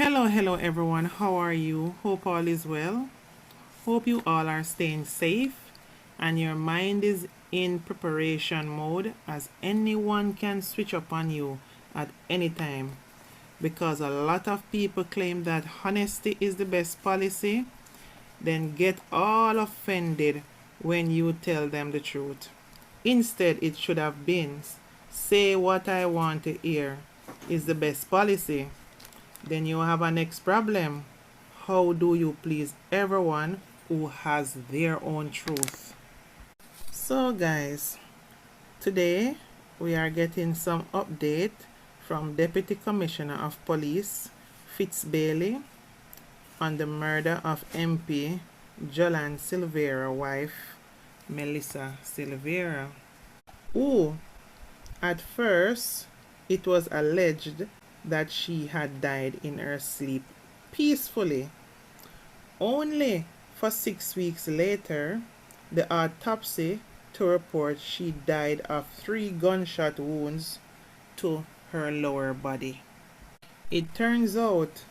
Hello everyone. How are you? Hope all is well. Hope you all are staying safe and your mind is in preparation mode, as anyone can switch up on you at any time, because a lot of people claim that honesty is the best policy, then get all offended when you tell them the truth. Instead, it should have been, say what I want to hear is the best policy. Then you have a next problem. How do you please everyone who has their own truth? So guys, today we are getting some update from Deputy Commissioner of Police Fitzbailey on the murder of MP Jolyan Silvera wife Melissa Silvera, who at first it was alleged that she had died in her sleep peacefully. Only for 6 weeks later, the autopsy to report she died of 3 gunshot wounds to her lower body. It turns out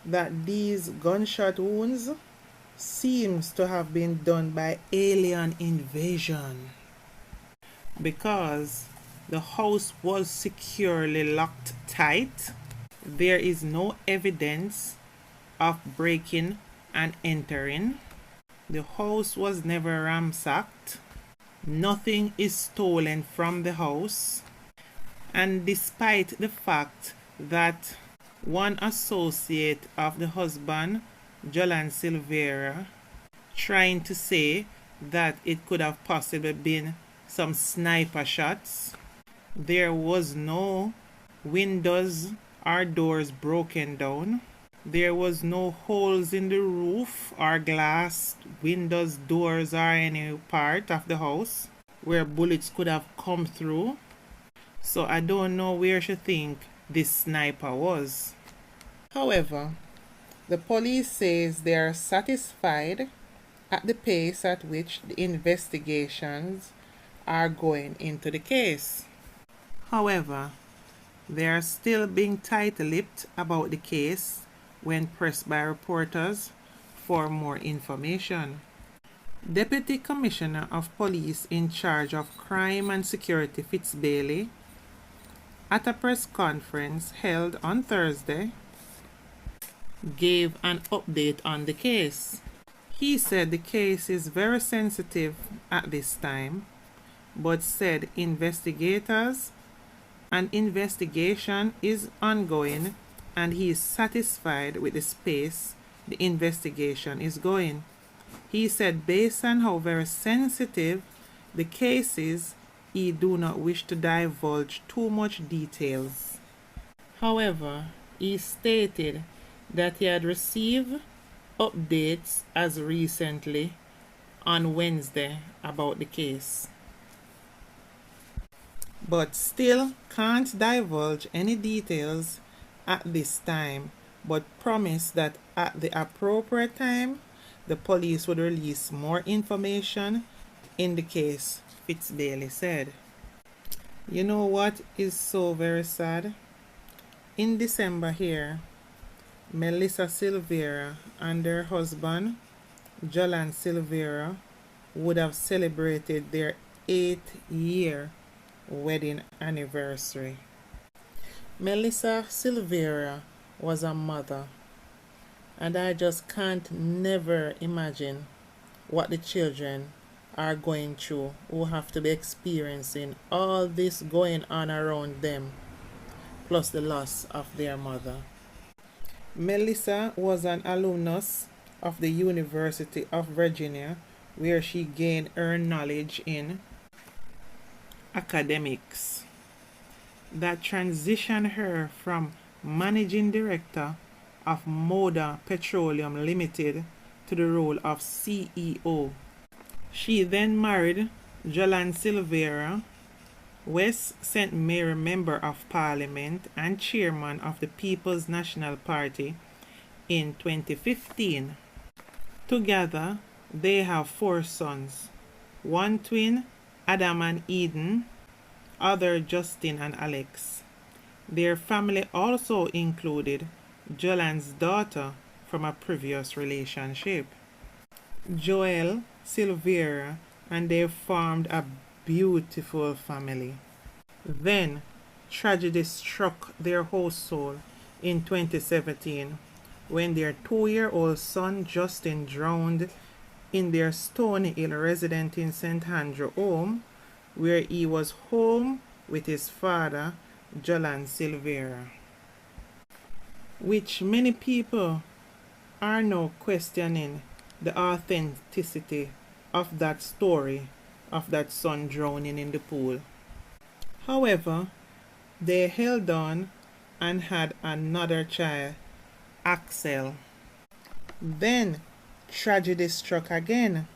that these gunshot wounds seems to have been done by alien invasion, because the house was securely locked tight. There is no evidence of breaking and entering. The house was never ransacked. Nothing is stolen from the house. And despite the fact that one associate of the husband, Jolyan Silvera, trying to say that it could have possibly been some sniper shots, there was no windows or doors broken down. There was no holes in the roof or glass, windows, doors, or any part of the house where bullets could have come through. So I don't know where she think this sniper was. However, the police says they are satisfied at the pace at which the investigations are going into the case. However, they are still being tight-lipped about the case when pressed by reporters for more information. Deputy Commissioner of Police in charge of Crime and Security Fitzbailey, at a press conference held on Thursday, gave an update on the case. He said the case is very sensitive at this time, but said investigators and investigation is ongoing, and he is satisfied with the pace the investigation is going. He said based on how very sensitive the case is, he do not wish to divulge too much details. However, he stated that he had received updates as recently on Wednesday about the case, but still can't divulge any details at this time, but promised that at the appropriate time the police would release more information in the case, Fitzbailey said. You know what is so very sad? In December here, Melissa Silvera and her husband, Jolyan Silvera, would have celebrated their 8th-year wedding anniversary. Melissa Silvera was a mother, and I just can't never imagine what the children are going through, who have to be experiencing all this going on around them, plus the loss of their mother. Melissa was an alumnus of the University of Virginia, where she gained her knowledge in academics that transitioned her from managing director of Mvrder Petroleum Limited to the role of CEO. She then married Jolyan Silvera, West St. Mary Member of Parliament and Chairman of the People's National Party, in 2015. Together, they have 4 sons, 1 twin, Adam and Eden, other Justin and Alex. Their family also included Jolyan's daughter from a previous relationship. Jolyan Silvera, and they formed a beautiful family. Then, tragedy struck their household in 2017 when their 2-year-old son Justin drowned in their Stony Hill residence in St. Andrew home, where he was home with his father, Jolyan Silvera. Which many people are now questioning the authenticity of that story of that son drowning in the pool. However, they held on and had another child, Axel. Then tragedy struck again,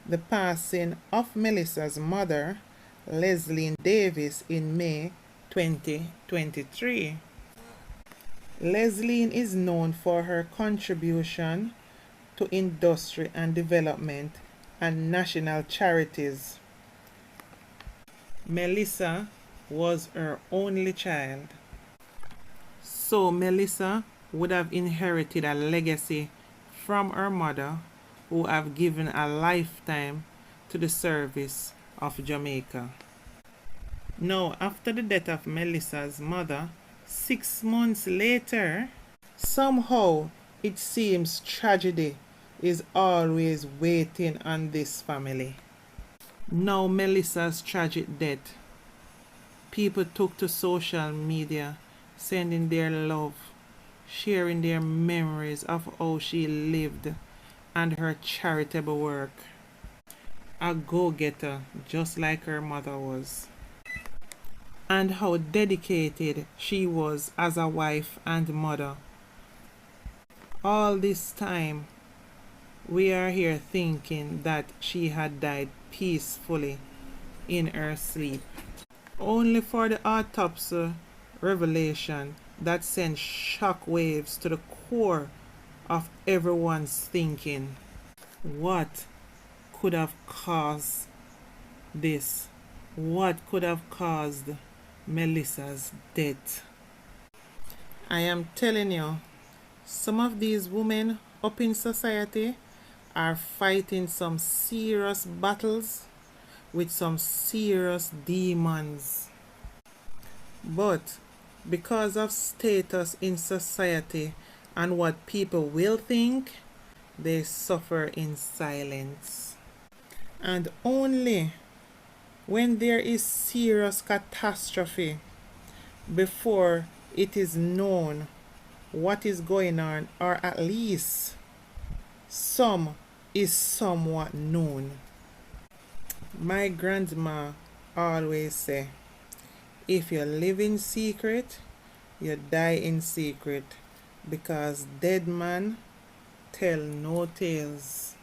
the passing of Melissa's mother, Leslie Davis, in May 2023. Leslie is known for her contribution to industry and development and national charities. Melissa was her only child. So Melissa would have inherited a legacy from her mother, who have given a lifetime to the service of Jamaica. Now, after the death of Melissa's mother, 6 months later, somehow it seems tragedy is always waiting on this family. Now Melissa's tragic death, people took to social media, sending their love, sharing their memories of how she lived and her charitable work. A go-getter, just like her mother was. And how dedicated she was as a wife and mother. All this time, we are here thinking that she had died peacefully in her sleep, only for the autopsy revelation that sent shock waves to the core of everyone's thinking. What could have caused this? What could have caused Melissa's death? I am telling you, some of these women up in society are fighting some serious battles with some serious demons. But because of status in society and what people will think, they suffer in silence. And only when there is serious catastrophe, before it is known what is going on, or at least some is somewhat known. My grandma always say, if you live in secret, you die in secret, because dead man tell no tales.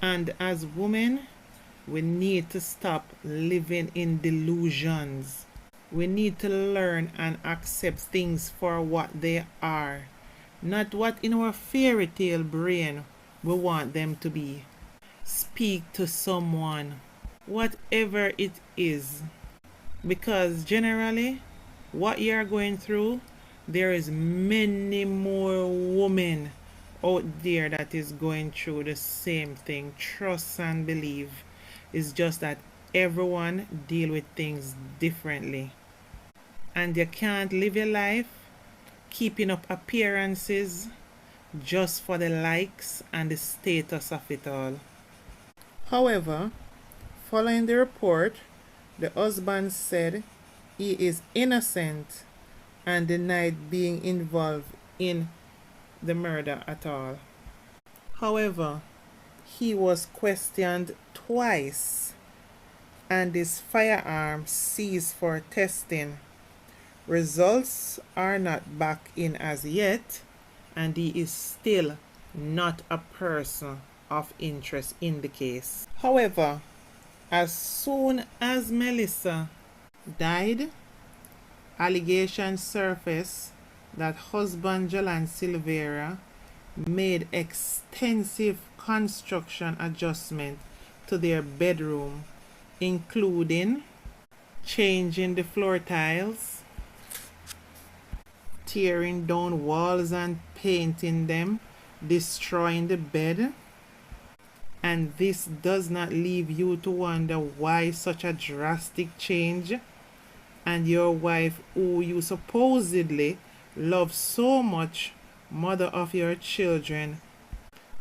And as women, we need to stop living in delusions. We need to learn and accept things for what they are, not what in our fairy tale brain we want them to be. Speak to someone, whatever it is, because generally what you are going through, there is many more women out there that is going through the same thing. Trust and believe. It's just that everyone deal with things differently, and you can't live your life keeping up appearances just for the likes and the status of it all. However, following the report, the husband said he is innocent and denied being involved in the murder at all. However, he was questioned twice and his firearm seized for testing. Results are not back in as yet, and he is still not a person of interest in the case. However, as soon as Melissa died, allegations surfaced that husband Jolyan Silvera made extensive construction adjustment to their bedroom, including changing the floor tiles, tearing down walls and painting them, destroying the bed. And this does not leave you to wonder why such a drastic change. And your wife, who you supposedly love so much, mother of your children,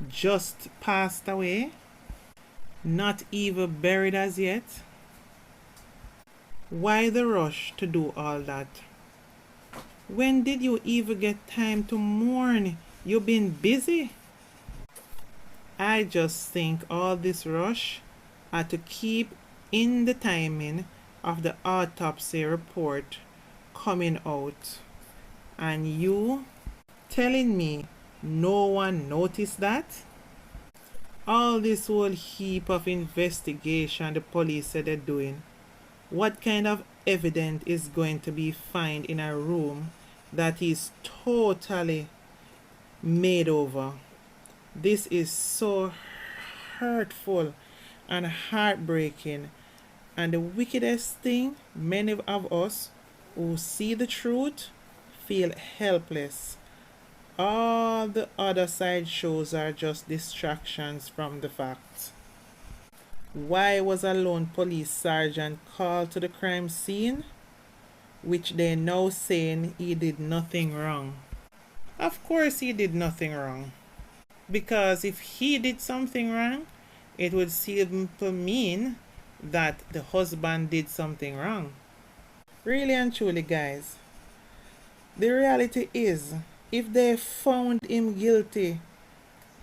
just passed away, not even buried as yet. Why the rush to do all that? When did you even get time to mourn? You've been busy. I just think all this rush had to keep in the timing of the autopsy report coming out. And you telling me no one noticed that? All this whole heap of investigation the police said they're doing, what kind of evidence is going to be found in a room that is totally made over? This is so hurtful and heartbreaking. And the wickedest thing, many of us who see the truth feel helpless. All the other side shows are just distractions from the facts. Why was a lone police sergeant called to the crime scene, which they now saying he did nothing wrong? Of course he did nothing wrong. Because if he did something wrong, it would simply mean that the husband did something wrong. Really and truly, guys, the reality is, if they found him guilty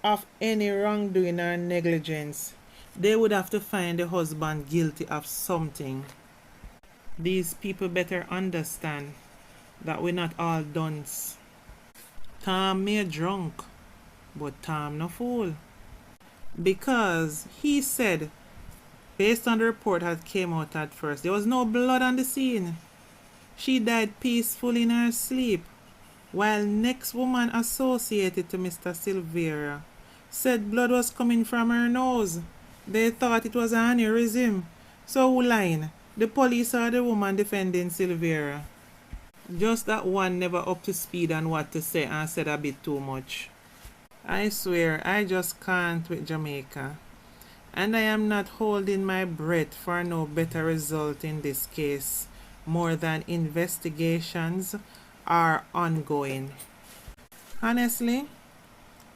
of any wrongdoing or negligence, they would have to find the husband guilty of something. These people better understand that we're not all dunce. Tom may drunk, but Tom no fool. Because he said, based on the report that came out at first, there was no blood on the scene. She died peacefully in her sleep, while next woman associated to Mr. Silvera said blood was coming from her nose. They thought it was an aneurysm. So who lying? The police or the woman defending Silvera? Just that one never up to speed on what to say and said a bit too much. I swear I just can't with Jamaica. And I am not holding my breath for no better result in this case, more than investigations are ongoing. Honestly,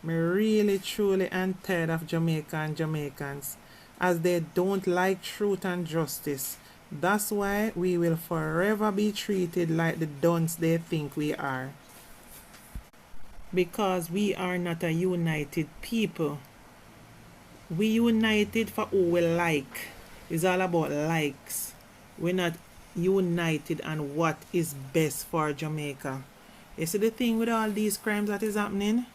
me really truly am tired of Jamaica and Jamaicans, as they don't like truth and justice. That's why we will forever be treated like the dunce they think we are. Because we are not a united people. We united for who we like. It's all about likes. We're not united on what is best for Jamaica. You see the thing with all these crimes that is happening?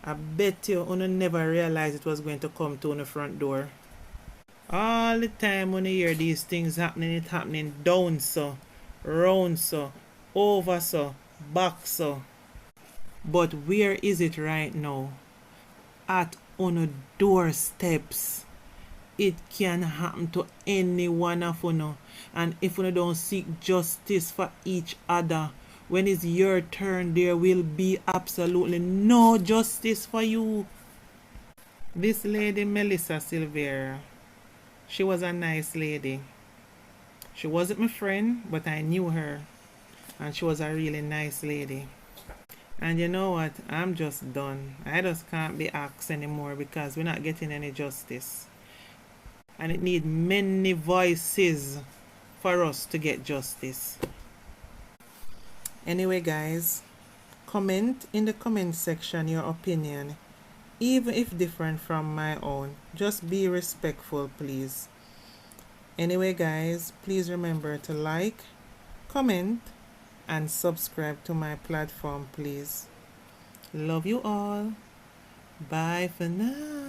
I bet you never realized it was going to come to the front door. All the time when you hear these things happening, it's happening down so, round so, over so, back so. But where is it right now? At on doorsteps. It can happen to any one of you. And if you don't seek justice for each other, when it's your turn, there will be absolutely no justice for you. This lady, Melissa Silvera, she was a nice lady. She wasn't my friend, but I knew her. And she was a really nice lady. And you know what? I'm just done. I just can't be asked anymore because we're not getting any justice. And it needs many voices for us to get justice. Anyway, guys, comment in the comment section your opinion, even if different from my own. Just be respectful, please. Anyway, guys, please remember to like, comment, and subscribe to my platform, please. Love you all. Bye for now.